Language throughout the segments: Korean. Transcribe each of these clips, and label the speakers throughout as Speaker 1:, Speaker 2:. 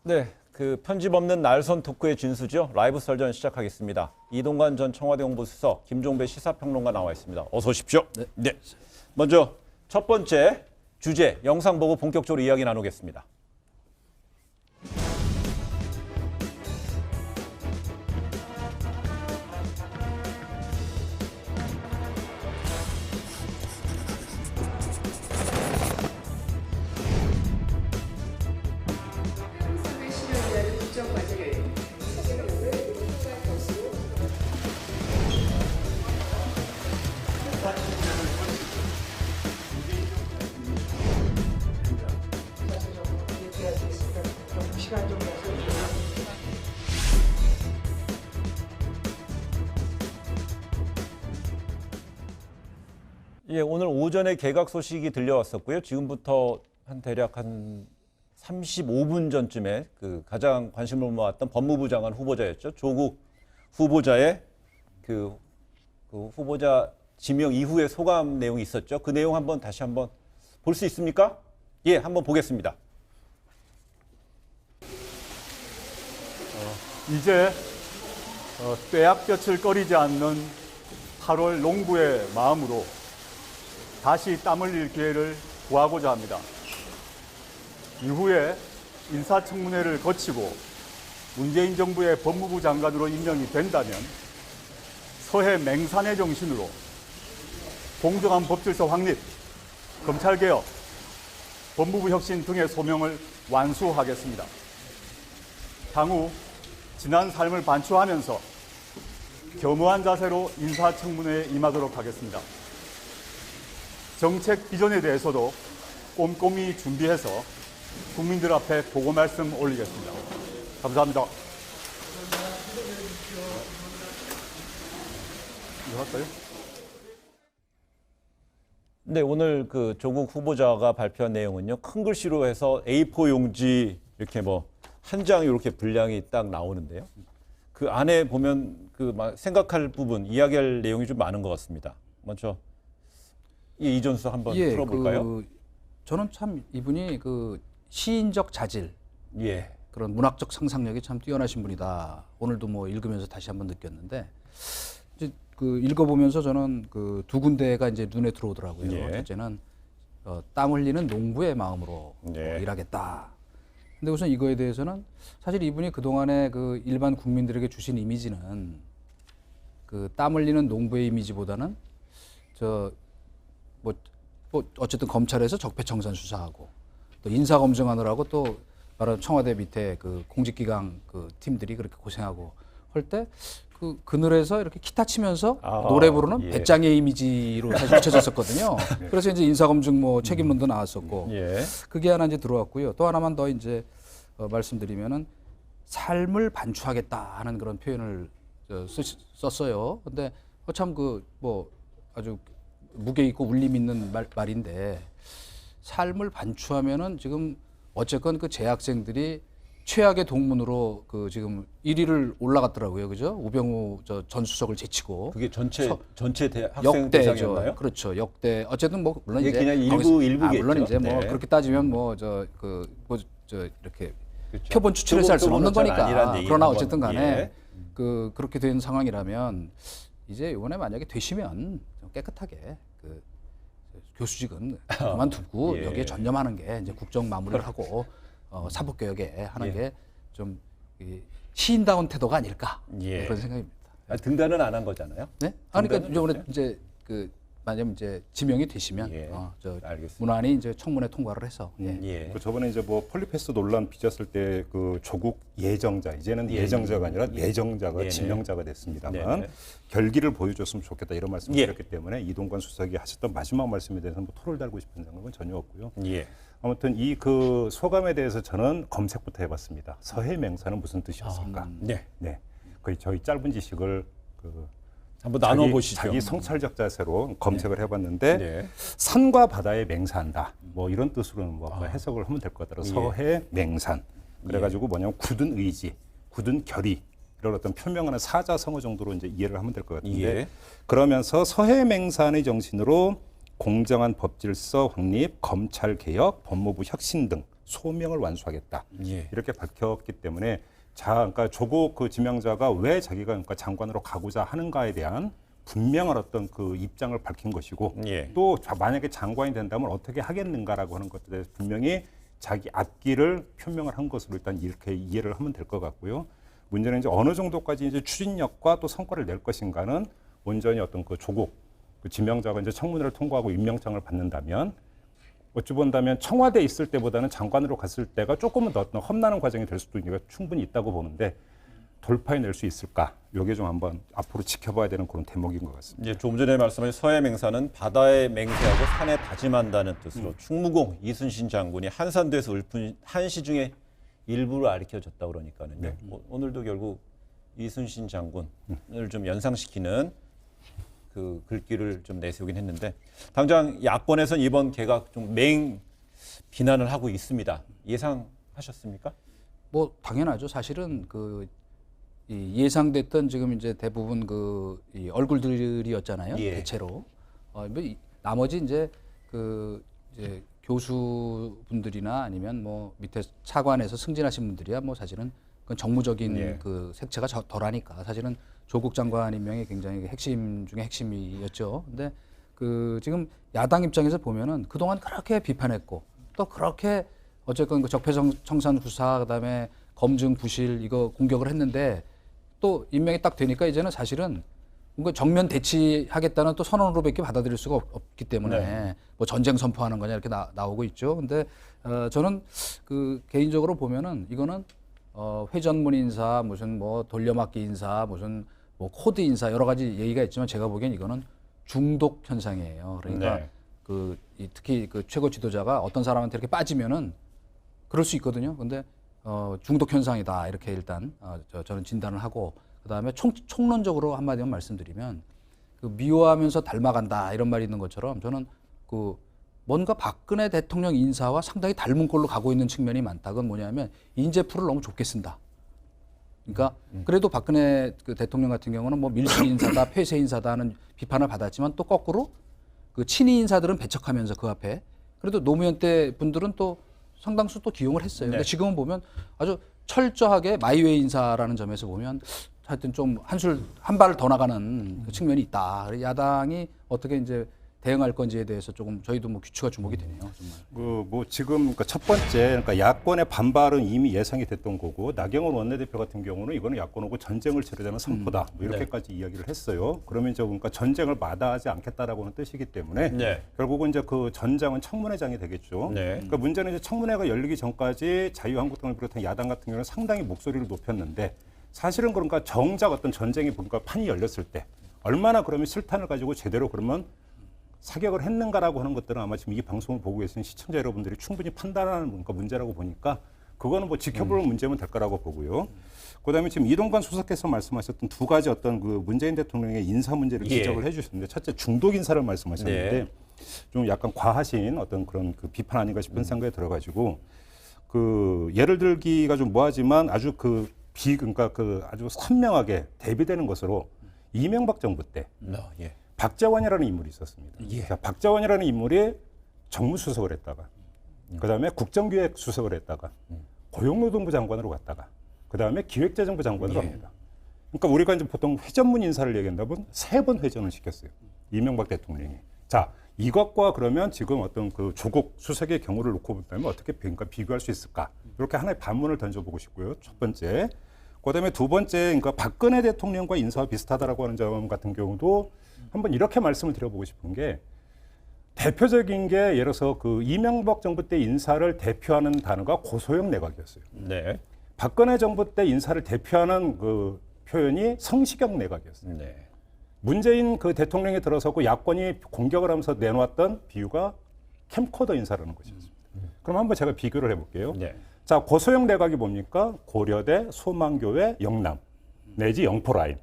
Speaker 1: 네, 그 편집 없는 날선 토크의 진수죠. 라이브 설전 시작하겠습니다. 이동관 전 청와대 홍보수석, 김종배 시사평론가 나와 있습니다. 어서 오십시오. 네. 먼저 첫 번째 주제 영상 보고 본격적으로 이야기 나누겠습니다. 예, 오늘 오전에 개각 소식이 들려왔었고요. 지금부터 대략 35분 전쯤에 그 가장 관심을 모았던 법무부 장관 후보자였죠. 조국 후보자의 그 후보자 지명 이후의 소감 내용이 있었죠. 그 내용 다시 한번 볼 수 있습니까? 예, 한번 보겠습니다.
Speaker 2: 이제 떼약볕을 꺼리지 않는 8월 농부의 마음으로 다시 땀 흘릴 기회를 구하고자 합니다. 이후에 인사청문회를 거치고 문재인 정부의 법무부 장관으로 임명이 된다면 서해 맹산의 정신으로 공정한 법질서 확립, 검찰개혁, 법무부 혁신 등의 소명을 완수하겠습니다. 향후 지난 삶을 반추하면서 겸허한 자세로 인사청문회에 임하도록 하겠습니다. 정책 비전에 대해서도 꼼꼼히 준비해서 국민들 앞에 보고 말씀 올리겠습니다. 감사합니다. 이거 할까요?
Speaker 1: 네, 오늘 그 조국 후보자가 발표한 내용은요. 큰 글씨로 해서 A4 용지 이렇게 한 장 이렇게 분량이 딱 나오는데요. 그 안에 보면 생각할 부분, 이야기할 내용이 좀 많은 것 같습니다. 먼저 이전수 한번 풀어볼까요?
Speaker 3: 저는 참 이분이 시인적 자질, 그런 문학적 상상력이 참 뛰어나신 분이다. 오늘도 읽으면서 다시 한번 느꼈는데, 이제 읽어보면서 저는 두 군데가 이제 눈에 들어오더라고요. 첫째는 땀 흘리는 농부의 마음으로 일하겠다. 근데 우선 이거에 대해서는 사실 이분이 그동안에 일반 국민들에게 주신 이미지는 땀 흘리는 농부의 이미지보다는 어쨌든 검찰에서 적폐청산 수사하고 또 인사 검증하느라고 또 말하는 청와대 밑에 공직기강 팀들이 그렇게 고생하고 할 때 그늘에서 이렇게 기타 치면서 노래 부르는 배짱의 이미지로 사실 비춰졌었거든요. 그래서 이제 인사 검증 책임론도 나왔었고 그게 하나 이제 들어왔고요. 또 하나만 더 이제 말씀드리면은 삶을 반추하겠다 하는 그런 표현을 썼어요. 근데 참 아주 무게 있고 울림 있는 말인데 삶을 반추하면은 지금 어쨌건 재학생들이 최악의 동문으로 지금 1위를 올라갔더라고요, 그죠? 우병우 전 수석을 제치고
Speaker 1: 그게 전체 학생 대상이었나요?
Speaker 3: 그렇죠, 역대. 어쨌든 물론
Speaker 1: 이게
Speaker 3: 이제
Speaker 1: 그냥 일부겠죠.
Speaker 3: 물론 이제 그렇게 따지면 이렇게 그렇죠. 표본 추출해서 할 수는 없는 거니까. 그러나 어쨌든 간에 그렇게 된 상황이라면 이제 이번에 만약에 되시면 좀 깨끗하게 교수직은 그만두고 여기에 전념하는 게 이제 국정 마무리를 하고 사법개혁에 하는 게 좀 시인다운 태도가 아닐까 그런 생각입니다.
Speaker 1: 등단은 안 한 거잖아요?
Speaker 3: 네? 그러니까 이번에 이제 만약에 이제 지명이 되시면 문안이 이제 청문회 통과를 해서
Speaker 4: 저번에 이제 폴리패스 논란 빚었을 때 조국 예정자 이제는 예정자가 아니라 내정자가 지명자가 됐습니다만 결기를 보여줬으면 좋겠다 이런 말씀을 드렸기 때문에 이동관 수석이 하셨던 마지막 말씀에 대해서는 토를 달고 싶은 생각은 전혀 없고요. 아무튼 이 소감에 대해서 저는 검색부터 해봤습니다. 서해 맹산은 무슨 뜻이었을까? 저희 짧은 지식을
Speaker 1: 한번 나눠보시죠.
Speaker 4: 자기 성찰적 자세로 검색을 해봤는데 산과 바다에 맹세한다. 이런 뜻으로는 해석을 하면 될 것 같더라고요. 서해 맹산. 그래가지고 뭐냐면 굳은 의지, 굳은 결의 이런 어떤 표명하는 사자성어 정도로 이제 이해를 하면 될 것 같은데 그러면서 서해 맹산의 정신으로 공정한 법질서 확립, 검찰 개혁, 법무부 혁신 등 소명을 완수하겠다.
Speaker 1: 예.
Speaker 4: 이렇게 밝혔기 때문에 그러니까 조국 그 지명자가 왜 자기가 그러니까 장관으로 가고자 하는가에 대한 분명한 어떤 그 입장을 밝힌 것이고
Speaker 1: 예.
Speaker 4: 또 만약에 장관이 된다면 어떻게 하겠는가라고 하는 것들에 대해서 분명히 자기 앞길을 표명을 한 것으로 일단 이렇게 이해를 하면 될 것 같고요. 문제는 이제 어느 정도까지 이제 추진력과 또 성과를 낼 것인가는 온전히 어떤 그 조국 그 지명자가 이제 청문회를 통과하고 임명장을 받는다면 어찌 본다면 청와대에 있을 때보다는 장관으로 갔을 때가 조금은 더 어떤 험난한 과정이 될 수도 있는 게 충분히 있다고 보는데 돌파해낼 수 있을까? 이게 좀 한번 앞으로 지켜봐야 되는 그런 대목인 것 같습니다.
Speaker 1: 이제 조금 전에 말씀하신 서해 맹사는 바다에 맹세하고 산에 다짐한다는 뜻으로 충무공 이순신 장군이 한산도에서 읊은 한시 중에 일부를 가르쳐줬다 그러니까는요.
Speaker 4: 네.
Speaker 1: 오늘도 결국 이순신 장군을 좀 연상시키는 그 글귀를 좀 내세우긴 했는데 당장 야권에서는 이번 개각 좀 비난을 하고 있습니다. 예상하셨습니까?
Speaker 3: 뭐 당연하죠. 사실은 이 예상됐던 지금 이제 대부분 이 얼굴들이었잖아요.
Speaker 1: 예.
Speaker 3: 대체로 나머지 이제 이제 교수분들이나 아니면 뭐 밑에 차관에서 승진하신 분들이야 뭐 사실은 그건 정무적인
Speaker 1: 예.
Speaker 3: 그 색채가 덜하니까 사실은 조국 장관 임명이 굉장히 핵심 중에 핵심이었죠. 근데 지금 야당 입장에서 보면은 그동안 그렇게 비판했고 또 그렇게 어쨌건 그 적폐청산 수사 그다음에 검증 부실 이거 공격을 했는데 또 임명이 딱 되니까 이제는 사실은 뭔가 정면 대치하겠다는 또 선언으로밖에 받아들일 수가 없기 때문에
Speaker 1: 네.
Speaker 3: 뭐 전쟁 선포하는 거냐 이렇게 나오고 있죠. 근데 저는 개인적으로 보면은 이거는 회전문 인사 무슨 뭐 돌려막기 인사 무슨 뭐 코드 인사 여러 가지 얘기가 있지만 제가 보기엔 이거는 중독 현상이에요. 그러니까
Speaker 1: 네.
Speaker 3: 특히 그 최고 지도자가 어떤 사람한테 이렇게 빠지면은 그럴 수 있거든요. 근데 중독 현상이다 이렇게 일단 저는 진단을 하고 그다음에 총론적으로 한마디만 말씀드리면 미워하면서 닮아간다 이런 말이 있는 것처럼 저는 뭔가 박근혜 대통령 인사와 상당히 닮은 꼴로 가고 있는 측면이 많다. 그건 뭐냐면 인재풀을 너무 좁게 쓴다. 그러니까 그래도 박근혜 대통령 같은 경우는 뭐 밀실 인사다, 폐쇄 인사다 하는 비판을 받았지만 또 거꾸로 친위 인사들은 배척하면서 그 앞에 그래도 노무현 때 분들은 또 상당수 또 기용을 했어요.
Speaker 1: 네.
Speaker 3: 근데 지금은 보면 아주 철저하게 마이웨이 인사라는 점에서 보면 하여튼 좀 한 발을 더 나가는 그 측면이 있다. 야당이 어떻게 이제 대응할 건지에 대해서 조금 저희도 뭐 귀추가 주목이 되네요. 정말.
Speaker 4: 뭐 지금 그러니까 첫 번째 그러니까 야권의 반발은 이미 예상이 됐던 거고 나경원 원내대표 같은 경우는 이거는 야권하고 전쟁을 치르자는 선포다 뭐 이렇게까지 이야기를 했어요. 그러면 이제 그러니까 전쟁을 마다하지 않겠다라고는 뜻이기 때문에
Speaker 1: 네.
Speaker 4: 결국은 이제 그 전장은 청문회장이 되겠죠.
Speaker 1: 네.
Speaker 4: 그러니까 문제는 이제 청문회가 열리기 전까지 자유한국당을 비롯한 야당 같은 경우는 상당히 목소리를 높였는데 사실은 그러니까 정작 어떤 전쟁이 보니까 판이 열렸을 때 얼마나 그러면 실탄을 가지고 제대로 그러면 사격을 했는가라고 하는 것들은 아마 지금 이 방송을 보고 계신 시청자 여러분들이 충분히 판단하는 문제라고 보니까 그거는 뭐 지켜볼 문제면 될 거라고 보고요. 그다음에 지금 이동관 수석께서 말씀하셨던 두 가지 어떤 그 문재인 대통령의 인사 문제를 지적을 해주셨는데 첫째 중독 인사를 말씀하셨는데
Speaker 1: 네.
Speaker 4: 좀 약간 과하신 어떤 그런 그 비판 아닌가 싶은 생각이 들어가지고 예를 들기가 좀 뭐하지만 아주 그러니까 아주 선명하게 대비되는 것으로 이명박 정부 때.
Speaker 1: 예.
Speaker 4: 박재원이라는 인물이 있었습니다.
Speaker 1: 예.
Speaker 4: 박재원이라는 인물이 정무수석을 했다가 그다음에 국정기획수석을 했다가 고용노동부 장관으로 갔다가 그다음에 기획재정부 장관으로 갑니다. 그러니까 우리가 이제 보통 회전문 인사를 얘기한다면 3번 회전을 시켰어요. 이명박 대통령이. 자, 이것과 그러면 지금 어떤 조국 수석의 경우를 놓고 본다면 어떻게 비교할 수 있을까? 이렇게 하나의 반문을 던져보고 싶고요. 첫 번째. 그다음에 두 번째, 그러니까 박근혜 대통령과 인사와 비슷하다라고 하는 점 같은 경우도 한번 이렇게 말씀을 드려보고 싶은 게 대표적인 게 예를 들어서 이명박 정부 때 인사를 대표하는 단어가 고소영 내각이었어요.
Speaker 1: 네.
Speaker 4: 박근혜 정부 때 인사를 대표하는 표현이 성시경 내각이었어요.
Speaker 1: 네.
Speaker 4: 문재인 대통령이 들어서고 야권이 공격을 하면서 내놓았던 비유가 캠코더 인사라는 것이었습니다. 그럼 한번 제가 비교를 해볼게요.
Speaker 1: 네.
Speaker 4: 자, 고소영 내각이 뭡니까? 고려대, 소망교회, 영남 내지 영포라인.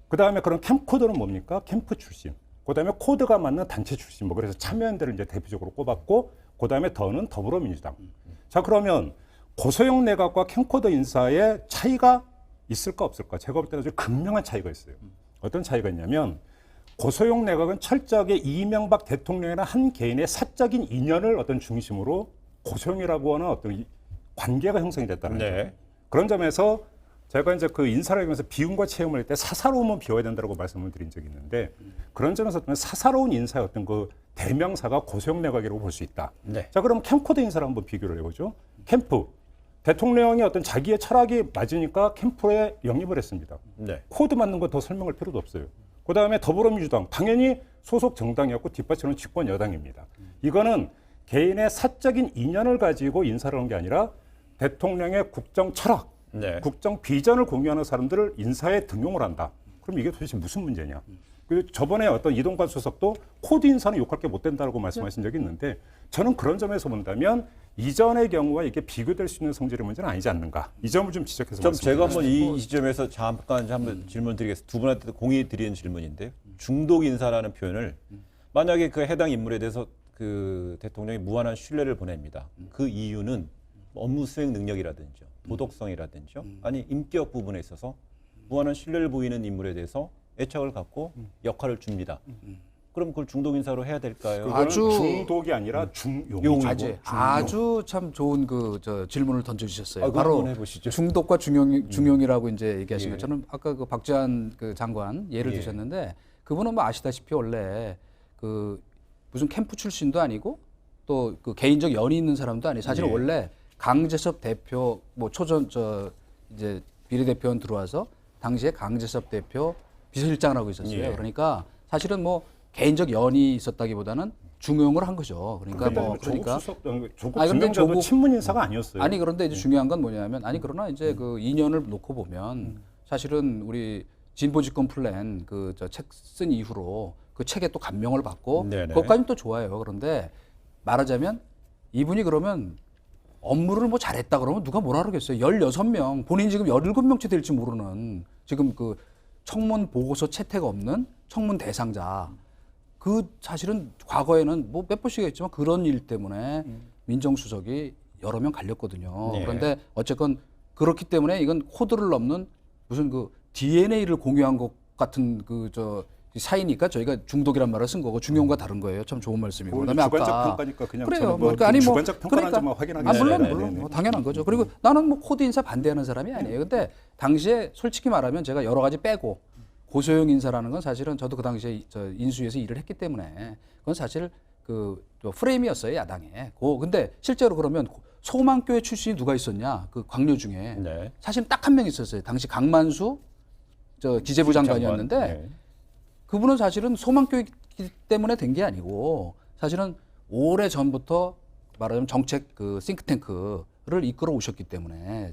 Speaker 4: 그 다음에 그런 캠코더는 뭡니까? 캠프 출신. 그 다음에 코드가 맞는 단체 출신. 그래서 참여연대를 이제 대표적으로 꼽았고, 그 다음에 더는 더불어민주당. 자, 그러면 고소영 내각과 캠코더 인사의 차이가 있을까 없을까? 제가 볼 때는 아주 극명한 차이가 있어요. 어떤 차이가 있냐면, 고소영 내각은 철저하게 이명박 대통령이나 한 개인의 사적인 인연을 어떤 중심으로 고소형이라고 하는 어떤 이 관계가 형성이 됐다는
Speaker 1: 네.
Speaker 4: 거죠. 그런 점에서 제가 이제 그 인사를 하면서 비움과 체험을 할 때 사사로움은 비워야 된다고 말씀을 드린 적이 있는데 그런 점에서 어떤 사사로운 인사의 어떤 그 대명사가 고소형 내각이라고 볼 수 있다.
Speaker 1: 네.
Speaker 4: 자, 그럼 캠코더 인사를 한번 비교를 해보죠. 캠프. 대통령이 어떤 자기의 철학이 맞으니까 캠프에 영입을 했습니다.
Speaker 1: 네.
Speaker 4: 코드 맞는 거 더 설명할 필요도 없어요. 그 다음에 더불어민주당. 당연히 소속 정당이었고 뒷받침은 집권 여당입니다. 이거는 개인의 사적인 인연을 가지고 인사를 한 게 아니라 대통령의 국정 철학,
Speaker 1: 네.
Speaker 4: 국정 비전을 공유하는 사람들을 인사에 등용을 한다. 그럼 이게 도대체 무슨 문제냐? 그리고 저번에 어떤 이동관 수석도 코드 인사는 욕할 게 못 된다고 말씀하신 적이 있는데 저는 그런 점에서 본다면 이전의 경우와 이게 비교될 수 있는 성질의 문제는 아니지 않는가? 이 점을 좀 지적해서
Speaker 1: 좀 제가
Speaker 4: 말씀드리겠습니다.
Speaker 1: 한번 이 지점에서 잠깐 한번 질문 드리겠습니다. 두 분한테 공의 드리는 질문인데 중독 인사라는 표현을 만약에 그 해당 인물에 대해서 그 대통령이 무한한 신뢰를 보냅니다. 그 이유는 업무 수행 능력이라든지 도덕성이라든지 아니 인격 부분에 있어서 무한한 신뢰를 보이는 인물에 대해서 애착을 갖고 역할을 줍니다. 그럼 그걸 중독 인사로 해야 될까요?
Speaker 4: 그거는
Speaker 3: 아주-
Speaker 4: 중독이 아니라 중용이죠.
Speaker 3: 아주 참 좋은 질문을 던져주셨어요.
Speaker 1: 그거
Speaker 3: 바로
Speaker 1: 한번 해보시죠.
Speaker 3: 중독과 중용이라고 이제 얘기하신 것처럼 아까 그 박지원 그 장관 예를 드셨는데 그분은 뭐 아시다시피 원래 그 무슨 캠프 출신도 아니고 또 그 개인적 연이 있는 사람도 아니고 사실 원래 강재섭 대표 뭐 이제 비례대표원 들어와서 당시에 강재섭 대표 비서실장을 하고 있었어요. 그러니까 사실은 뭐 개인적 연이 있었다기보다는 중용을 한 거죠. 그러니까 뭐 그러니까
Speaker 4: 조국
Speaker 3: 아니, 근데
Speaker 4: 증명자도
Speaker 3: 조국-
Speaker 4: 친문 인사가 아니었어요.
Speaker 3: 아니 그런데 이제 중요한 건 뭐냐면 아니 그러나 이제 그 2년을 놓고 보면 사실은 우리 진보 집권 플랜 그 책 쓴 이후로 그 책에 또 감명을 받고
Speaker 1: 네네.
Speaker 3: 그것까지는 또 좋아요. 그런데 말하자면 이분이 그러면 업무를 뭐 잘했다 그러면 누가 뭐라 그러겠어요. 16명 본인 지금 17명째 될지 모르는 지금 그 청문 보고서 채택 없는 청문 대상자 그 사실은 과거에는 뭐 몇 번씩 했지만 그런 일 때문에 민정수석이 여러 명 갈렸거든요.
Speaker 1: 네.
Speaker 3: 그런데 어쨌건 그렇기 때문에 이건 코드를 넘는 무슨 그 DNA를 공유한 것 같은 사이니까 저희가 중독이란 말을 쓴 거고 중용과 다른 거예요. 참 좋은 말씀이고.
Speaker 4: 그거는
Speaker 3: 그다음에
Speaker 4: 주관적
Speaker 3: 아까
Speaker 4: 평가니까 그냥
Speaker 3: 그래요.
Speaker 4: 저는 뭐
Speaker 3: 그러니까 아니 뭐
Speaker 4: 주관적 평가라는 점만 확인하겠습니다.
Speaker 3: 물론
Speaker 4: 네네네.
Speaker 3: 물론 뭐 당연한 거죠. 그리고 나는 뭐 코드 인사 반대하는 사람이 아니에요. 근데 당시에 솔직히 말하면 제가 여러 가지 빼고 고소형 인사라는 건 사실은 저도 그 당시에 인수위에서 일을 했기 때문에 그건 사실 그 프레임이었어요 야당에. 근데 실제로 그러면 소망교회 출신이 누가 있었냐 그 광료 중에
Speaker 1: 네.
Speaker 3: 사실 딱 한 명 있었어요. 당시 강만수 기재부 장관이었는데
Speaker 1: 네.
Speaker 3: 그분은 사실은 소망교육 때문에 된 게 아니고 사실은 오래 전부터 말하자면 정책 그 싱크탱크를 이끌어 오셨기 때문에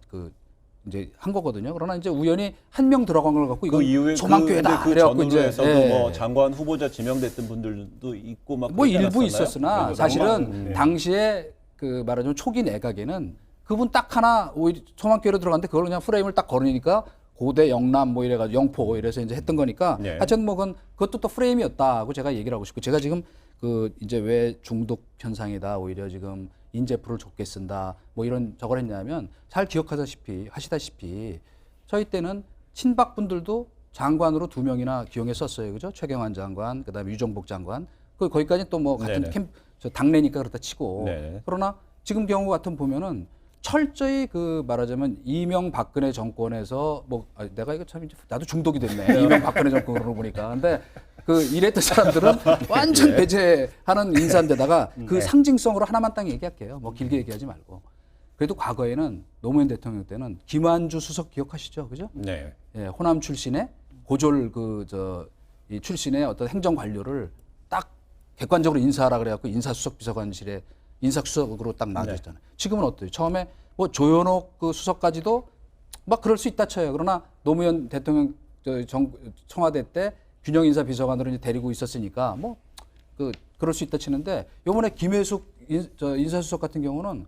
Speaker 3: 이제 한 거거든요. 그러나 이제 우연히 한 명 들어간 걸 갖고 이건
Speaker 1: 그 이후에
Speaker 3: 소망교회다.
Speaker 1: 그
Speaker 3: 그래갖고
Speaker 1: 전후로
Speaker 3: 이제
Speaker 1: 해서도 뭐 장관 후보자 지명됐던 분들도 있고 막
Speaker 3: 뭐
Speaker 1: 그러지
Speaker 3: 일부
Speaker 1: 않았었나요?
Speaker 3: 있었으나
Speaker 4: 네,
Speaker 3: 사실은
Speaker 4: 네.
Speaker 3: 당시에 그 말하자면 초기 내각에는 그분 딱 하나 오히려 소망교회로 들어갔는데 그걸 그냥 프레임을 딱 걸으니까 고대 영남 뭐 이래가지고 영포 이래서 이제 했던 거니까
Speaker 1: 네.
Speaker 3: 하여튼 뭐 그것도 또 프레임이었다고 제가 얘기를 하고 싶고 제가 지금 그 이제 왜 중독 현상이다 오히려 지금 인재풀을 좁게 쓴다 뭐 이런 저걸 했냐면 잘 하시다시피 저희 때는 친박분들도 장관으로 2명이나 기용했었어요. 그죠? 최경환 장관, 그다음에 유정복 장관. 거기까지 또 뭐 같은
Speaker 1: 네네.
Speaker 3: 당내니까 그렇다 치고.
Speaker 1: 네네.
Speaker 3: 그러나 지금 경우 같은 보면은 철저히 그 말하자면 이명박근혜 정권에서 내가 이거 참 이제 나도 중독이 됐네. 이명박근혜 정권으로 보니까. 근데 그 이랬던 사람들은 완전 배제하는 인사인데다가 그 상징성으로 하나만 딱 얘기할게요. 뭐 길게 얘기하지 말고. 그래도 과거에는 노무현 대통령 때는 김한주 수석 기억하시죠? 그죠?
Speaker 1: 네.
Speaker 3: 예, 호남 출신의 고졸 이 출신의 어떤 행정 관료를 딱 객관적으로 인사하라 그래갖고 인사수석 비서관실에 인사수석으로 딱 놔두셨잖아요. 지금은 어때요? 처음에 뭐 조현옥 그 수석까지도 막 그럴 수 있다 쳐요. 그러나 노무현 대통령 청와대 때 균형 인사 비서관으로 이제 데리고 있었으니까 뭐 그럴 수 있다 치는데 요번에 김혜숙 인사수석 같은 경우는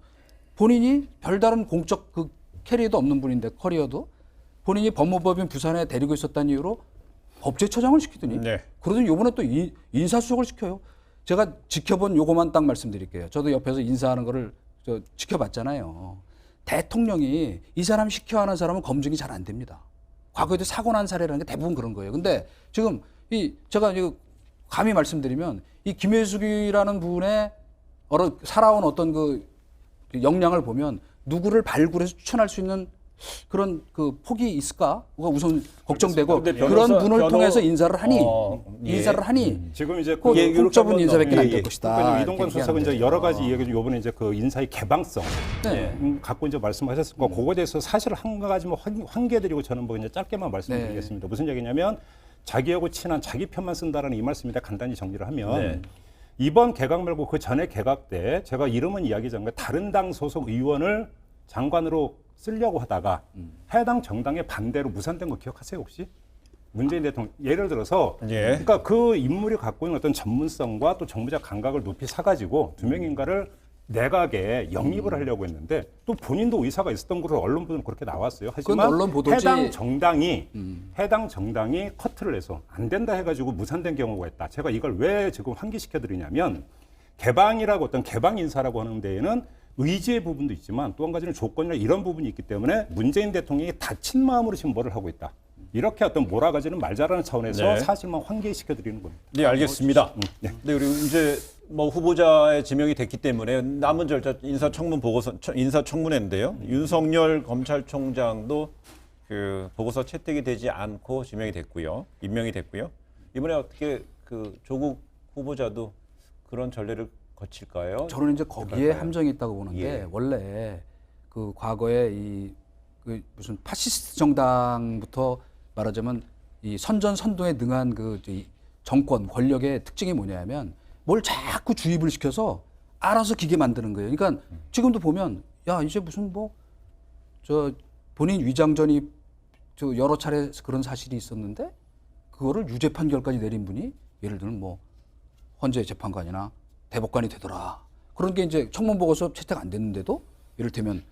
Speaker 3: 본인이 별다른 공적 그 캐리어도 없는 분인데 커리어도 본인이 법무법인 부산에 데리고 있었다는 이유로 법제처장을 시키더니
Speaker 1: 네.
Speaker 3: 그러더니 요번에 또 인사수석을 시켜요. 제가 지켜본 요거만 딱 말씀드릴게요. 저도 옆에서 인사하는 거를 지켜봤잖아요. 대통령이 이 사람 시켜 하는 사람은 검증이 잘 안 됩니다. 과거에도 사고 난 사례라는 게 대부분 그런 거예요. 근데 지금 제가 감히 말씀드리면 이 김혜숙이라는 분의 살아온 어떤 그 역량을 보면 누구를 발굴해서 추천할 수 있는 그런 그 폭이 있을까? 가 우선 걱정되고
Speaker 1: 근데
Speaker 3: 그런 분을 통해서 인사를 하니
Speaker 1: 예.
Speaker 3: 인사를 하니
Speaker 4: 지금 이제
Speaker 3: 그
Speaker 1: 예,
Speaker 3: 공적인
Speaker 1: 이렇게
Speaker 3: 인사밖에
Speaker 1: 한번
Speaker 3: 안
Speaker 1: 예,
Speaker 3: 될
Speaker 1: 예.
Speaker 3: 것이다.
Speaker 4: 그러니까 이동관
Speaker 3: 이렇게
Speaker 4: 수석은 이제
Speaker 3: 얘기하는데.
Speaker 4: 여러 가지 얘기 중 요번에 이제 그 인사의 개방성
Speaker 3: 네.
Speaker 4: 갖고 이제 말씀하셨을 거 그거에 대해서 사실 한 가지만 환기해드리고 저는 뭐 이제 짧게만 말씀드리겠습니다. 무슨 얘기냐면 자기하고 친한 자기 편만 쓴다라는 이 말씀인데 간단히 정리를 하면
Speaker 1: 네.
Speaker 4: 이번 개각 말고 그 전에 개각 때 제가 이름은 이야기하지 않고 다른 당 소속 의원을 장관으로 쓰려고 하다가 해당 정당의 반대로 무산된 거 기억하세요 혹시? 문재인 대통령 예를 들어서
Speaker 1: 예.
Speaker 4: 그러니까 그 인물이 갖고 있는 어떤 전문성과 또 정무적 감각을 높이 사가지고 두 명인가를 내각에 영입을 하려고 했는데 또 본인도 의사가 있었던 걸로 언론보도는 그렇게 나왔어요. 하지만
Speaker 3: 언론 보도지.
Speaker 4: 해당 정당이 커트를 해서 안 된다 해가지고 무산된 경우가 있다. 제가 이걸 왜 지금 환기시켜 드리냐면 개방이라고 어떤 개방 인사라고 하는 데에는 의지의 부분도 있지만 또 한 가지는 조건이나 이런 부분이 있기 때문에 문재인 대통령이 다친 마음으로 지금 뭐를 하고 있다. 이렇게 어떤 몰아가지는 말자라는 차원에서
Speaker 1: 네.
Speaker 4: 사실만 환기시켜 드리는 겁니다.
Speaker 1: 네, 알겠습니다.
Speaker 4: 네.
Speaker 1: 네, 그리고 이제 뭐 후보자의 지명이 됐기 때문에 남은 절차 인사청문 보고서 인사청문회인데요. 윤석열 검찰총장도 그 보고서 채택이 되지 않고 지명이 됐고요. 임명이 됐고요. 이번에 어떻게 그 조국 후보자도 그런 전례를 거칠까요?
Speaker 3: 저는 이제 거기에 함정이 있다고 보는데
Speaker 1: 예.
Speaker 3: 원래 그 과거에 그 무슨 파시스트 정당부터 말하자면 이 선전선동에 능한 그 이 정권 권력의 특징이 뭐냐면 뭘 자꾸 주입을 시켜서 알아서 기계 만드는 거예요. 그러니까 지금도 보면 야 이제 무슨 뭐 저 본인 위장전이 저 여러 차례 그런 사실이 있었는데 그거를 유죄 판결까지 내린 분이 예를 들면 뭐 헌재 재판관이나 대법관이 되더라. 그런 게 이제 청문 보고서 채택 안 됐는데도 이를테면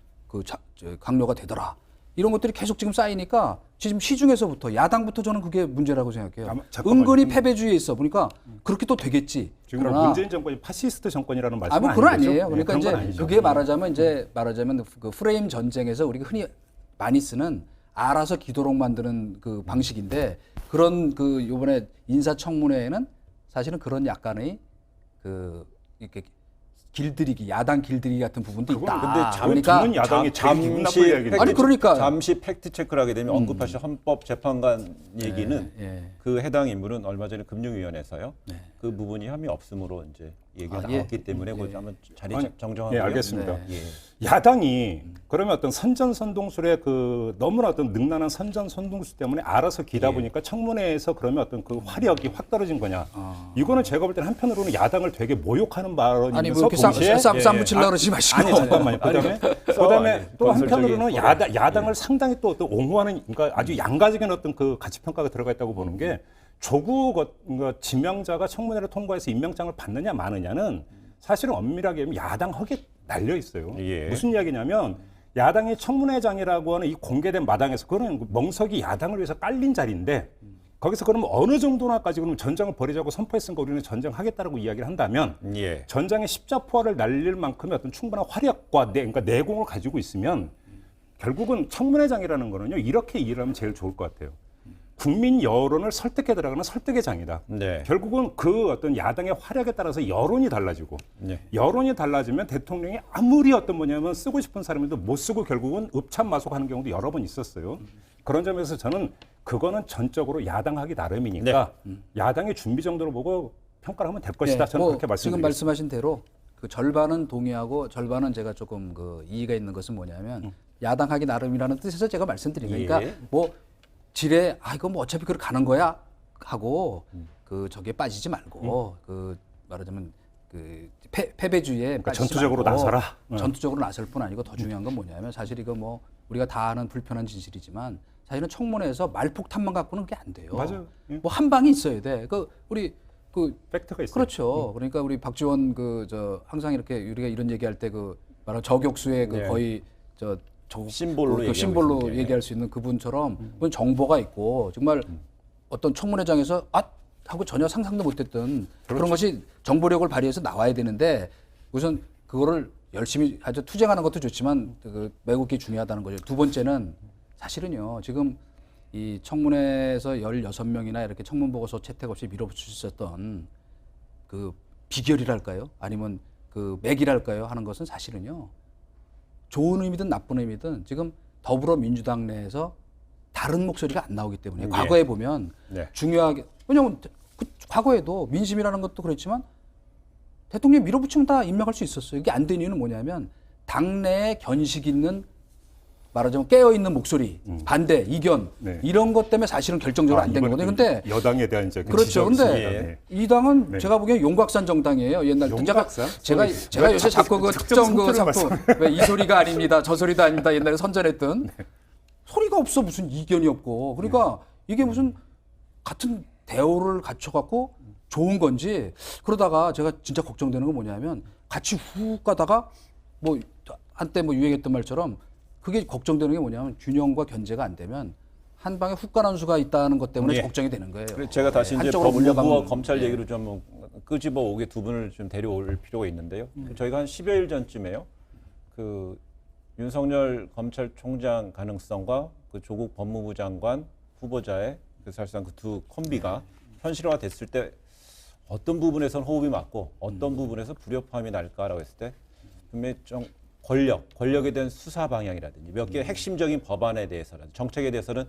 Speaker 3: 저 강요가 되더라. 이런 것들이 계속 지금 쌓이니까 지금 시중에서부터 야당부터 저는 그게 문제라고 생각해요.
Speaker 4: 잠깐만요.
Speaker 3: 은근히 패배주의에 있어 보니까 그렇게 또 되겠지.
Speaker 4: 지금
Speaker 3: 그러나
Speaker 4: 문재인 정권이 파시스트 정권이라는 말씀은
Speaker 3: 뭐 그건
Speaker 4: 아니죠?
Speaker 3: 아니에요. 그러니까
Speaker 4: 그런 건
Speaker 3: 이제
Speaker 4: 아니죠.
Speaker 3: 그게 말하자면 그 프레임 전쟁에서 우리가 흔히 많이 쓰는 알아서 기도록 만드는 그 방식인데 그런 그 요번에 인사청문회에는 사실은 그런 약간의 그 이렇게 길들이기 야당 길들이기 같은 부분도 있다.
Speaker 1: 근데
Speaker 3: 그러니까
Speaker 4: 듣는 야당이 제일 기분 나쁜 이야기죠.
Speaker 3: 아니, 그러니까.
Speaker 1: 잠시 팩트 체크를 하게 되면 언급하신 헌법재판관 얘기는
Speaker 3: 예.
Speaker 1: 그 해당 인물은 얼마 전에 금융위원회에서요.
Speaker 3: 네.
Speaker 1: 그 부분이 혐의 없음으로 이제 얘기가
Speaker 3: 아, 예.
Speaker 1: 나왔기 때문에 그거 한번 자리
Speaker 4: 아니,
Speaker 1: 정정하고
Speaker 4: 예, 알겠습니다.
Speaker 1: 예.
Speaker 4: 야당이 그러면 어떤 선전선동술의 그 너무나 어떤 능란한 선전선동술 때문에 알아서 기다 보니까 청문회에서 그러면 어떤 그 화력이 확 떨어진 거냐? 이거는 제가 볼 때는 한편으로는 야당을 되게 모욕하는 발언이면서
Speaker 3: 아니 뭐 이렇게
Speaker 4: 동시에
Speaker 3: 쌈 붙이려고 그러지 마시고.
Speaker 4: 아니 잠깐만요. 그다음에 또 한편으로는
Speaker 1: 예.
Speaker 4: 야당을 상당히 또 어떤 옹호하는 그러니까 아주 양가적인 어떤 그 가치 평가가 들어가 있다고 보는 게 조국 지명자가 청문회를 통과해서 임명장을 받느냐 마느냐는 사실은 엄밀하게 하면 야당 헉에 날려 있어요.
Speaker 1: 예.
Speaker 4: 무슨 이야기냐면 야당이 청문회장이라고 하는 이 공개된 마당에서 그거는 멍석이 야당을 위해서 깔린 자리인데 거기서 그러면 어느 정도나까지 그러면 전쟁을 벌이자고 선포했으니까 우리는 전쟁하겠다라고 이야기를 한다면
Speaker 1: 예.
Speaker 4: 전장에 십자포화를 날릴 만큼의 어떤 충분한 화력과 그러니까 내공을 가지고 있으면 결국은 청문회장이라는 거는요 이렇게 일을 하면 제일 좋을 것 같아요. 국민 여론을 설득해 들어가는 설득의 장이다.
Speaker 1: 네.
Speaker 4: 결국은 그 어떤 야당의 화력에 따라서 여론이 달라지고
Speaker 1: 네.
Speaker 4: 여론이 달라지면 대통령이 아무리 어떤 뭐냐면 쓰고 싶은 사람인데 못 쓰고 결국은 읍참마속하는 경우도 여러 번 있었어요. 그런 점에서 저는 그거는 전적으로 야당하기 나름이니까 야당의 준비 정도로 보고 평가를 하면 될 것이다. 저는 그렇게
Speaker 3: 지금
Speaker 4: 말씀드리겠습니다.
Speaker 3: 말씀하신 대로 그 절반은 동의하고 절반은 제가 조금 그 이의가 있는 것은 뭐냐면 야당하기 나름이라는 뜻에서 제가 말씀드린 거니까
Speaker 1: 예.
Speaker 3: 뭐 지레 이거 뭐 어차피 그렇게 가는 거야 하고 그 저기에 빠지지 말고 그 말하자면 그 패배주의에
Speaker 4: 그러니까
Speaker 3: 빠지지
Speaker 4: 전투적으로
Speaker 3: 말고
Speaker 4: 나서라.
Speaker 3: 전투적으로 나설 뿐 아니고 더 중요한 건 뭐냐면 사실 이거 뭐 우리가 다 아는 불편한 진실이지만 사실은 청문회에서 말폭탄만 갖고는 그게 안 돼요.
Speaker 4: 맞아요. 예.
Speaker 3: 뭐 한 방이 있어야 돼. 그 우리 그
Speaker 4: 팩트가 있어요.
Speaker 3: 그렇죠. 그러니까 우리 박지원 그 저 항상 이렇게 우리가 이런 얘기할 때 그 말하는 저격수의 그
Speaker 1: 네.
Speaker 3: 거의
Speaker 1: 심볼로
Speaker 3: 그
Speaker 1: 얘기하고
Speaker 3: 심볼로
Speaker 1: 있습니다.
Speaker 3: 얘기할 수 있는 그분처럼 그건 정보가 있고 정말 어떤 청문회장에서 하고 전혀 상상도 못했던 그런 것이 정보력을 발휘해서 나와야 되는데 우선 그거를 열심히 아주 투쟁하는 것도 좋지만 그 매국기 중요하다는 거죠. 두 번째는 사실은요 지금 이 청문회에서 16명이나 이렇게 청문 보고서 채택 없이 밀어붙일 수 있었던 그 비결이랄까요? 아니면 그 맥이랄까요? 하는 것은 사실은요 좋은 의미든 나쁜 의미든 지금 더불어민주당 내에서 다른 목소리가 안 나오기 때문에 과거에 보면
Speaker 1: 네.
Speaker 3: 중요하게 왜냐하면 그 과거에도 민심이라는 것도 그렇지만 대통령 밀어붙이면 다 임명할 수 있었어요. 이게 안 된 이유는 뭐냐면 당내에 견식 있는 말하자면 깨어있는 목소리, 반대, 이견
Speaker 4: 네.
Speaker 3: 이런 것 때문에 사실은 결정적으로 안 된 거거든요. 근데
Speaker 4: 여당에 대한 이제 그
Speaker 3: 그렇죠.
Speaker 4: 지적이
Speaker 3: 근데
Speaker 4: 있습니다. 네.
Speaker 3: 이 당은
Speaker 4: 네.
Speaker 3: 제가 보기엔 용곽산 정당이에요. 옛날
Speaker 4: 용곽산?
Speaker 3: 제가 요새 자꾸 그 특정 그 작품 왜 이 소리가 아닙니다. 저 소리도 아닙니다. 옛날에 선전했던 소리가 없어 무슨 이견이 없고 그러니까 이게 무슨 같은 대우를 갖춰갖고 좋은 건지 그러다가 제가 진짜 걱정되는 건 뭐냐면 같이 훅 가다가 뭐 한때 뭐 유행했던 말처럼 그게 걱정되는 게 뭐냐면 균형과 견제가 안 되면 한 방에 훅 가는 수가 있다는 것 때문에
Speaker 1: 예.
Speaker 3: 걱정이 되는 거예요.
Speaker 1: 그래서 제가 다시 이제
Speaker 3: 한쪽으로
Speaker 1: 법무부와
Speaker 3: 몰려가면
Speaker 1: 검찰
Speaker 3: 예.
Speaker 1: 얘기로 좀 끄집어 오게 두 분을 좀 데려올 필요가 있는데요. 저희가 한 10여일 전쯤에요. 그 윤석열 검찰총장 가능성과 그 조국 법무부 장관 후보자의 그 사실상 그 두 콤비가 현실화 됐을 때 어떤 부분에서는 호흡이 맞고 어떤 부분에서 불협화음이 날까라고 했을 때 분명히 좀 권력에 대한 수사 방향이라든지 몇 개 핵심적인 법안에 대해서라든지 정책에 대해서는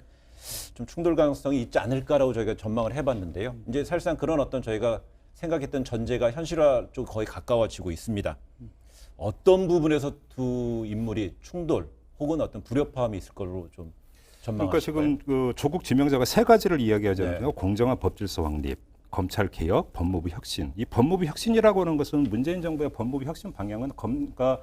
Speaker 1: 좀 충돌 가능성이 있지 않을까라고 저희가 전망을 해봤는데요. 이제 사실상 그런 어떤 저희가 생각했던 전제가 현실화 쪽 거의 가까워지고 있습니다. 어떤 부분에서 두 인물이 충돌 혹은 어떤 불협화음이 있을 걸로 좀
Speaker 4: 그러니까
Speaker 1: 전망하실까요?
Speaker 4: 지금 그 조국 지명자가 세 가지를 이야기하잖아요.
Speaker 1: 네.
Speaker 4: 공정한 법질서 확립, 검찰 개혁, 법무부 혁신. 이 법무부 혁신이라고 하는 것은 문재인 정부의 법무부 혁신 방향은 그러니까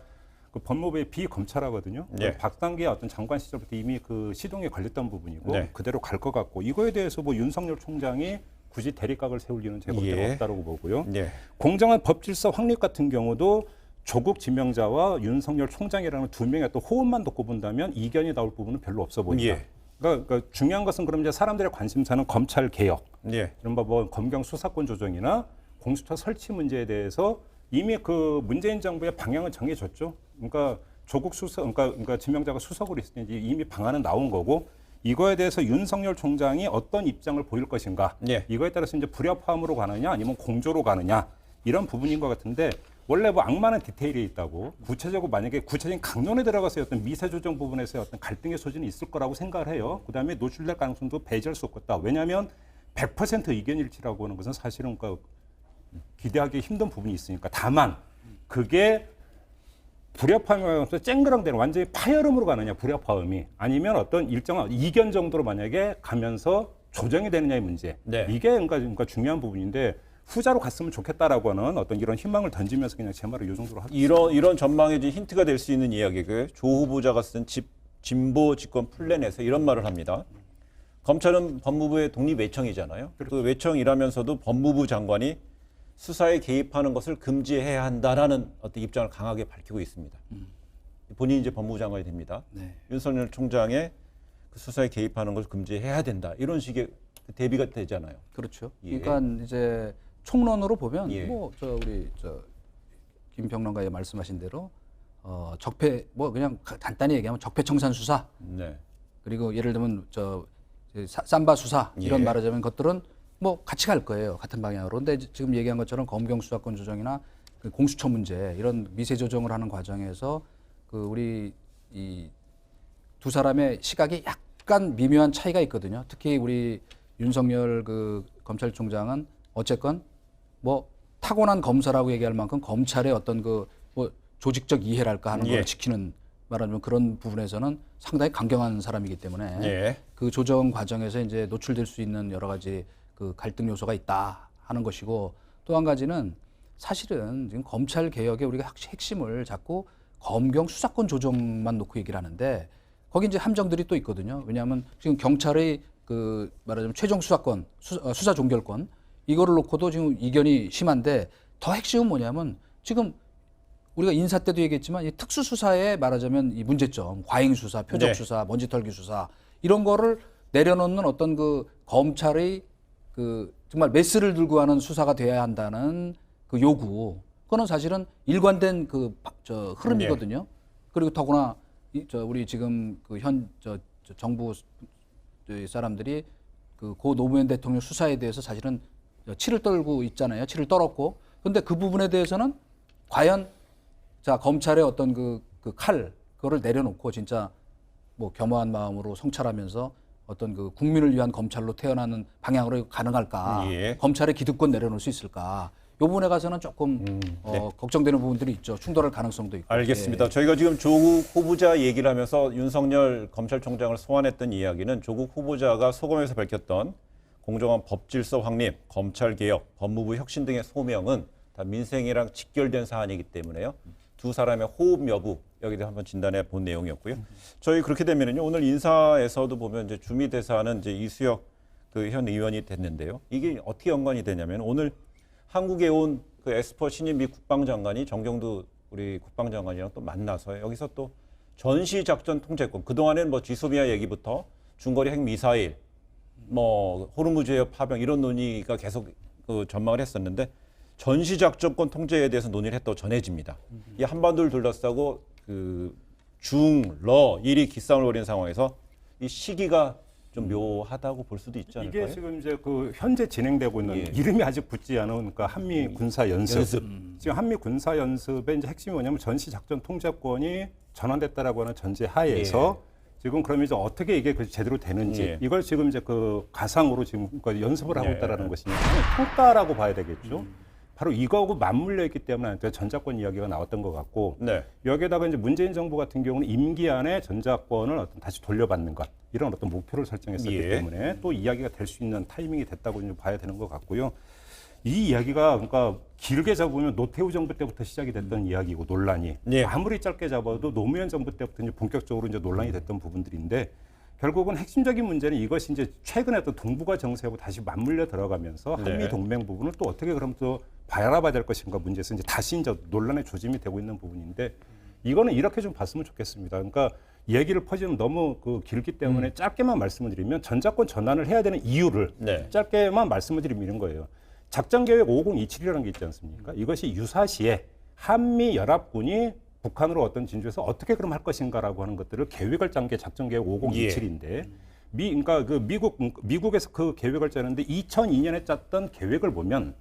Speaker 4: 그 법무부의 비검찰하거든요.
Speaker 1: 네.
Speaker 4: 박단기의 어떤 장관 시절부터 이미 그 시동에 걸렸던 부분이고
Speaker 1: 네.
Speaker 4: 그대로 갈 것 같고 이거에 대해서 뭐 윤석열 총장이 굳이 대립각을 세울 이유는 제가 볼 때가
Speaker 1: 예.
Speaker 4: 없다고 보고요.
Speaker 1: 네.
Speaker 4: 공정한 법질서 확립 같은 경우도 조국 지명자와 윤석열 총장이라는 두 명의 또 호흡만 놓고 본다면 이견이 나올 부분은 별로 없어 보인다.
Speaker 1: 예.
Speaker 4: 그러니까 중요한 것은 그럼 이제 사람들의 관심사는 검찰 개혁,
Speaker 1: 예.
Speaker 4: 이른바 뭐 검경 수사권 조정이나 공수처 설치 문제에 대해서 이미 그 문재인 정부의 방향은 정해졌죠. 그러니까 조국 수석, 그러니까 지명자가 수석으로 있을 때 이미 방안은 나온 거고 이거에 대해서 윤석열 총장이 어떤 입장을 보일 것인가.
Speaker 1: 예.
Speaker 4: 이거에 따라서 이제 불협화음으로 가느냐 아니면 공조로 가느냐 이런 부분인 것 같은데 원래 뭐 악마는 디테일에 있다고 구체적으로 만약에 구체적인 강론에 들어가서 어떤 미세 조정 부분에서의 어떤 갈등의 소지는 있을 거라고 생각을 해요. 그다음에 노출될 가능성도 배제할 수 없겠다. 왜냐하면 100% 의견 일치라고 하는 것은 사실은 기대하기 힘든 부분이 있으니까 다만 그게 불협화음이 가면서 쨍그랑대는 완전히 파열음으로 가느냐 불협화음이 아니면 어떤 일정한 이견 정도로 만약에 가면서 조정이 되느냐의 문제.
Speaker 1: 네.
Speaker 4: 이게 그러니까 중요한 부분인데 후자로 갔으면 좋겠다라고 하는 어떤 이런 희망을 던지면서 그냥 제 말을 이 정도로 하겠습니다.
Speaker 1: 이런 전망에 이제 힌트가 될 수 있는 이야기고요. 조 후보자가 쓴 진보 집권 플랜에서 이런 말을 합니다. 검찰은 법무부의 독립 외청이잖아요. 그 외청이라면서도 법무부 장관이 수사에 개입하는 것을 금지해야 한다라는 어떤 입장을 강하게 밝히고 있습니다. 본인이 이제 법무부 장관이 됩니다.
Speaker 3: 네.
Speaker 1: 윤석열 총장의 그 수사에 개입하는 것을 금지해야 된다. 이런 식의 대비가 되잖아요.
Speaker 3: 그렇죠.
Speaker 1: 예.
Speaker 3: 그러니까 이제 총론으로 보면
Speaker 1: 예.
Speaker 3: 우리 김평론가의 말씀하신 대로 적폐 그냥 간단히 얘기하면 적폐청산 수사
Speaker 1: 네.
Speaker 3: 그리고 예를 들면 삼바 수사 이런
Speaker 1: 예.
Speaker 3: 말하자면 것들은 뭐 같이 갈 거예요. 같은 방향으로. 근데 지금 얘기한 것처럼 검경 수사권 조정이나 그 공수처 문제 이런 미세 조정을 하는 과정에서 그 우리 이 두 사람의 시각이 약간 미묘한 차이가 있거든요. 특히 우리 윤석열 그 검찰총장은 어쨌건 뭐 타고난 검사라고 얘기할 만큼 검찰의 어떤 그 뭐 조직적 이해랄까 하는
Speaker 1: 예.
Speaker 3: 걸 지키는 말하자면 그런 부분에서는 상당히 강경한 사람이기 때문에
Speaker 1: 예.
Speaker 3: 그 조정 과정에서 이제 노출될 수 있는 여러 가지 그 갈등 요소가 있다 하는 것이고 또 한 가지는 사실은 지금 검찰 개혁에 우리가 핵심을 자꾸 검경 수사권 조정만 놓고 얘기를 하는데 거기 이제 함정들이 또 있거든요. 왜냐하면 지금 경찰의 그 말하자면 최종 수사권, 수사 종결권 이거를 놓고도 지금 이견이 심한데 더 핵심은 뭐냐면 지금 우리가 인사 때도 얘기했지만 이 특수수사에 말하자면 이 문제점, 과잉수사, 표적수사, 먼지털기 수사 이런 거를 내려놓는 어떤 그 검찰의 그 정말 메스를 들고 하는 수사가 돼야 한다는 그 요구. 그거는 사실은 일관된 그 흐름이거든요. 그리고 더구나 우리 지금 그 정부 사람들이 그 고 노무현 대통령 수사에 대해서 사실은 치를 떨고 있잖아요. 치를 떨었고. 그런데 그 부분에 대해서는 과연 자 검찰의 어떤 그 칼, 그거를 내려놓고 진짜 뭐 겸허한 마음으로 성찰하면서 어떤 그 국민을 위한 검찰로 태어나는 방향으로 가능할까?
Speaker 1: 예.
Speaker 3: 검찰의 기득권 내려놓을 수 있을까? 요 부분에 가서는 조금 걱정되는 부분들이 있죠. 충돌할 가능성도 있고.
Speaker 1: 알겠습니다. 저희가 지금 조국 후보자 얘기를 하면서 윤석열 검찰총장을 소환했던 이야기는 조국 후보자가 소감에서 밝혔던 공정한 법질서 확립, 검찰개혁, 법무부 혁신 등의 소명은 다 민생이랑 직결된 사안이기 때문에요. 두 사람의 호흡 여부 여기에 대해 한번 진단해 본 내용이었고요. 저희 그렇게 되면은요 오늘 인사에서도 보면 이제 주미 대사는 이제 이수혁 그 현 의원이 됐는데요. 이게 어떻게 연관이 되냐면 오늘 한국에 온 그 에스퍼 신임 미 국방장관이 정경두 우리 국방장관이랑 또 만나서 여기서 또 전시작전 통제권 그동안에는 뭐 지소미아 얘기부터 중거리 핵미사일 뭐 호르무즈 해협 파병 이런 논의가 계속 그 전망을 했었는데 전시작전권 통제에 대해서 논의를 했다고 전해집니다. 이 한반도를 둘러싸고 그 중, 러, 일이 기싸움을 벌이는 상황에서 이 시기가 좀 묘하다고 볼 수도 있지 않을까요?
Speaker 4: 이게 지금 이제 그 현재 진행되고 있는
Speaker 1: 예.
Speaker 4: 이름이 아직 붙지 않은 그러니까 한미 군사 연습. 지금 한미 군사 연습의 이제 핵심이 뭐냐면 전시 작전 통제권이 전환됐다라고 하는 전제 하에서 지금 그러면 이제 어떻게 이게 그 제대로 되는지
Speaker 1: 예.
Speaker 4: 이걸 지금 이제 그 가상으로 지금 그러니까 연습을 하고 있다라는 것이니까 평가라고 봐야 되겠죠. 바로 이거하고 맞물려 있기 때문에 전자권 이야기가 나왔던 것 같고
Speaker 1: 네.
Speaker 4: 여기에다가 이제 문재인 정부 같은 경우는 임기 안에 전자권을 어떤 다시 돌려받는 것 이런 어떤 목표를 설정했었기
Speaker 1: 예.
Speaker 4: 때문에 또 이야기가 될 수 있는 타이밍이 됐다고 좀 봐야 되는 것 같고요. 이 이야기가 그러니까 길게 잡으면 노태우 정부 때부터 시작이 됐던 이야기고 논란이
Speaker 1: 예.
Speaker 4: 아무리 짧게 잡아도 노무현 정부 때부터 이제 본격적으로 이제 논란이 됐던 부분들인데 결국은 핵심적인 문제는 이것이 이제 최근에 어떤 동북아 정세하고 다시 맞물려 들어가면서
Speaker 1: 네.
Speaker 4: 한미 동맹 부분을 또 어떻게 그럼 또 바라봐야 될 것인가 문제에서 이제 다시 이제 논란의 조짐이 되고 있는 부분인데 이거는 이렇게 좀 봤으면 좋겠습니다. 그러니까 얘기를 퍼지면 너무 그 길기 때문에 짧게만 말씀을 드리면 전자권 전환을 해야 되는 이유를
Speaker 1: 네.
Speaker 4: 짧게만 말씀을 드리면 이런 거예요. 작전계획 5027이라는 게 있지 않습니까? 이것이 유사시에 한미 연합군이 북한으로 어떤 진주에서 어떻게 그럼 할 것인가라고 하는 것들을 계획을 짠 게 작전계획 5027인데 그러니까 그 미국에서 그 계획을 짜는데 2002년에 짰던 계획을 보면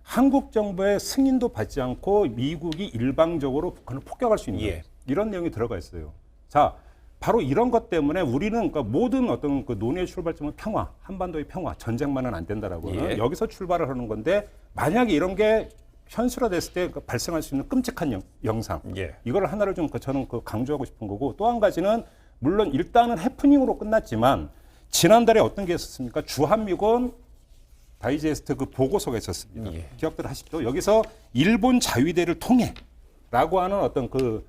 Speaker 4: 한국 정부의 승인도 받지 않고 미국이 일방적으로 북한을 폭격할 수 있는
Speaker 1: 예.
Speaker 4: 이런 내용이 들어가 있어요. 자, 바로 이런 것 때문에 우리는 그러니까 모든 어떤 그 논의의 출발점은 평화, 한반도의 평화, 전쟁만은 안 된다라고 하는
Speaker 1: 예.
Speaker 4: 여기서 출발을 하는 건데 만약에 이런 게 현실화됐을 때 발생할 수 있는 끔찍한 영상
Speaker 1: 예.
Speaker 4: 이걸 하나를 좀 저는 그 강조하고 싶은 거고 또 한 가지는 물론 일단은 해프닝으로 끝났지만 지난달에 어떤 게 있었습니까? 주한미군 다이제스트 그 보고서가 있었습니다.
Speaker 1: 예.
Speaker 4: 기억들 하시죠? 여기서 일본 자위대를 통해라고 하는 어떤 그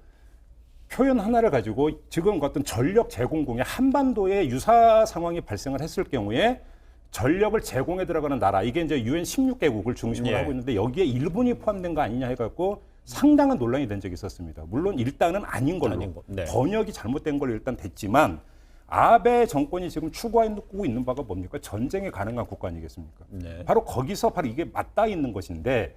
Speaker 4: 표현 하나를 가지고 지금 어떤 전력 제공국에 한반도에 유사 상황이 발생을 했을 경우에 전력을 제공해 들어가는 나라 이게 이제 UN 16개국을 중심으로
Speaker 1: 예.
Speaker 4: 하고 있는데 여기에 일본이 포함된 거 아니냐 해갖고 상당한 논란이 된 적이 있었습니다. 물론 일단은 아닌 걸로
Speaker 1: 네.
Speaker 4: 번역이 잘못된 걸로 일단 됐지만 아베 정권이 지금 추구하고 있는 바가 뭡니까? 전쟁이 가능한 국가 아니겠습니까?
Speaker 1: 네.
Speaker 4: 바로 거기서 바로 이게 맞닿아 있는 것인데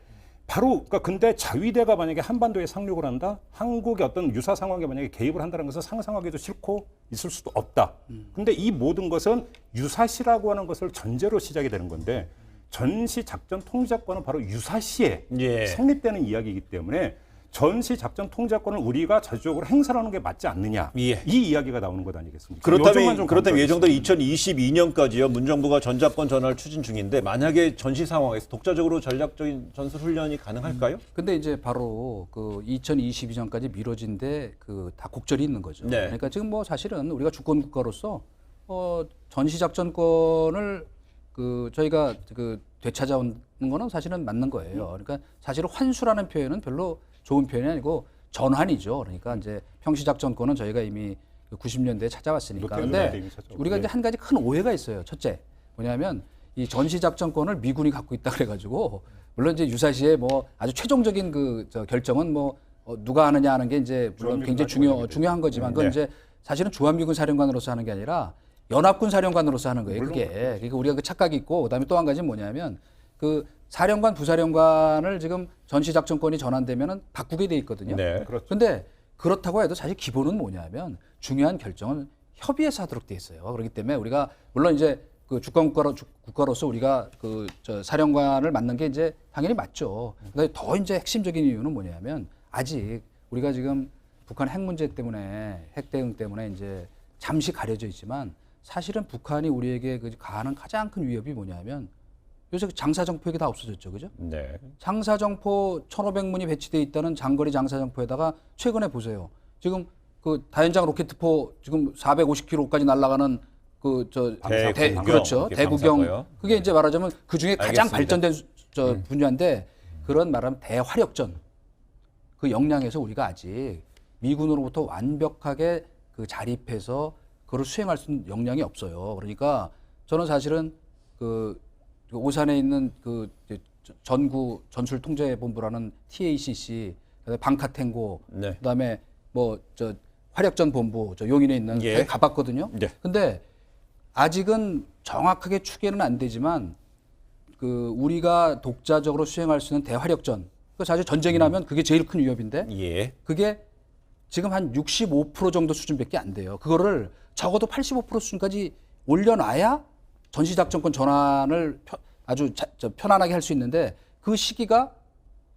Speaker 4: 바로 그러니까 근데 자위대가 만약에 한반도에 상륙을 한다, 한국의 어떤 유사 상황에 만약에 개입을 한다는 것은 상상하기도 싫고 있을 수도 없다. 근데 이 모든 것은 유사시라고 하는 것을 전제로 시작이 되는 건데 전시 작전 통제권은 바로 유사시에
Speaker 1: 예.
Speaker 4: 성립되는 이야기이기 때문에 전시 작전 통제권을 우리가 자주적으로 행사하는 게 맞지 않느냐
Speaker 1: 예.
Speaker 4: 이 이야기가 나오는 것 아니겠습니까? 요점만 좀
Speaker 1: 그렇다면 예정대로
Speaker 4: 강조하겠습니다.
Speaker 1: 2022년까지요. 문 정부가 전자권 전환을 추진 중인데 만약에 전시 상황에서 독자적으로 전략적인 전술 훈련이 가능할까요?
Speaker 3: 근데 이제 바로 그 2022년까지 미뤄진데 그 다국절이 있는 거죠.
Speaker 1: 네.
Speaker 3: 그러니까 지금 뭐 사실은 우리가 주권 국가로서 전시 작전권을 그 저희가 그 되찾아오는 거는 사실은 맞는 거예요. 그러니까 사실은 환수라는 표현은 별로 좋은 표현이 아니고 전환이죠. 그러니까 이제 평시 작전권은 저희가 이미 90년대에 찾아왔으니까. 근데 우리가 이제 한 가지 큰 오해가 있어요. 첫째 뭐냐면 이 전시 작전권을 미군이 갖고 있다 그래가지고 물론 이제 유사시에 뭐 아주 최종적인 그 결정은 뭐 누가 하느냐 하는 게 이제 물론 굉장히 중요한 거지만 그건 이제 사실은 주한미군 사령관으로서 하는 게 아니라 연합군 사령관으로서 하는 거예요. 그게. 그러니까 우리가 그 착각이 있고 그다음에 또 한 가지는 뭐냐면 그 사령관, 부사령관을 지금 전시작전권이 전환되면은 바꾸게 돼 있거든요.
Speaker 1: 네.
Speaker 3: 그런데 그렇다고 해도 사실 기본은 뭐냐면 중요한 결정은 협의해서 하도록 돼 있어요. 그렇기 때문에 우리가 물론 이제 그 주권 국가로서 우리가 그 사령관을 맡는 게 이제 당연히 맞죠. 근데 더 이제 핵심적인 이유는 뭐냐면 아직 우리가 지금 북한 핵 문제 때문에 핵 대응 때문에 이제 잠시 가려져 있지만 사실은 북한이 우리에게 가하는 가장 큰 위협이 뭐냐면 요새 장사정포 얘기 다 없어졌죠, 그죠?
Speaker 1: 네.
Speaker 3: 장사정포 1,500문이 배치돼 있다는 장거리 장사정포에다가 최근에 보세요. 지금 그 다연장 로켓포 지금 450km까지 날아가는
Speaker 1: 대구경,
Speaker 3: 그렇죠.
Speaker 1: 이게
Speaker 3: 대구경.
Speaker 1: 방사고요.
Speaker 3: 그게 이제 말하자면 그 중에 가장
Speaker 1: 알겠습니다.
Speaker 3: 발전된 분야인데 그런 말하면 대화력전 그 역량에서 우리가 아직 미군으로부터 완벽하게 그 자립해서 그걸 수행할 수 있는 역량이 없어요. 그러니까 저는 사실은 그 오산에 있는 그 전구 전술통제본부라는 TACC, 그다음에 방카탱고,
Speaker 1: 네.
Speaker 3: 그다음에 뭐 화력전 본부 용인에 있는
Speaker 1: 예.
Speaker 3: 가봤거든요.
Speaker 1: 네.
Speaker 3: 근데 아직은 정확하게 추계는 안 되지만 그 우리가 독자적으로 수행할 수 있는 대화력전, 그 사실 전쟁이 나면 그게 제일 큰 위협인데
Speaker 1: 예.
Speaker 3: 그게 지금 한 65% 정도 수준밖에 안 돼요. 그거를 적어도 85% 수준까지 올려놔야 전시작전권 전환을 아주 편안하게 할 수 있는데 그 시기가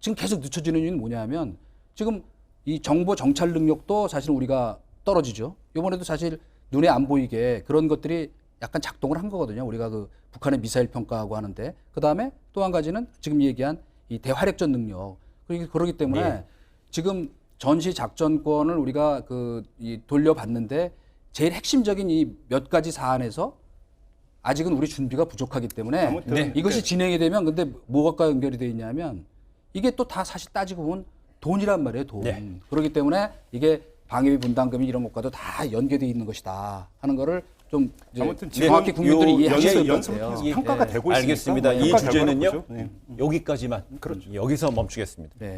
Speaker 3: 지금 계속 늦춰지는 이유는 뭐냐면 지금 이 정보 정찰 능력도 사실 우리가 떨어지죠. 이번에도 사실 눈에 안 보이게 그런 것들이 약간 작동을 한 거거든요. 우리가 그 북한의 미사일 평가하고 하는데 그 다음에 또 한 가지는 지금 얘기한 이 대화력전 능력. 그러기 때문에
Speaker 1: 예.
Speaker 3: 지금 전시 작전권을 우리가 돌려봤는데 제일 핵심적인 이 몇 가지 사안에서 아직은 우리 준비가 부족하기 때문에
Speaker 4: 아무튼
Speaker 3: 이것이 진행이 되면 근데 뭐가 연결이 돼 있냐면 이게 또 다 사실 따지고 보면 돈이란 말이에요, 돈.
Speaker 1: 네.
Speaker 3: 그렇기 때문에 이게 방위비 분담금이 이런 것과도 다 연계되어 있는 것이다 하는 거를 좀 이제
Speaker 4: 아무튼
Speaker 3: 정확히
Speaker 4: 지금
Speaker 3: 국민들이
Speaker 4: 요
Speaker 3: 이해하셔야 될 것
Speaker 4: 연습을
Speaker 3: 같아요.
Speaker 4: 통해서 평가가 되고 있으니까
Speaker 1: 알겠습니다.
Speaker 4: 뭐
Speaker 1: 이
Speaker 4: 평가
Speaker 1: 주제는요
Speaker 4: 결과를 보죠. 네.
Speaker 1: 여기까지만 여기서 멈추겠습니다.
Speaker 3: 네.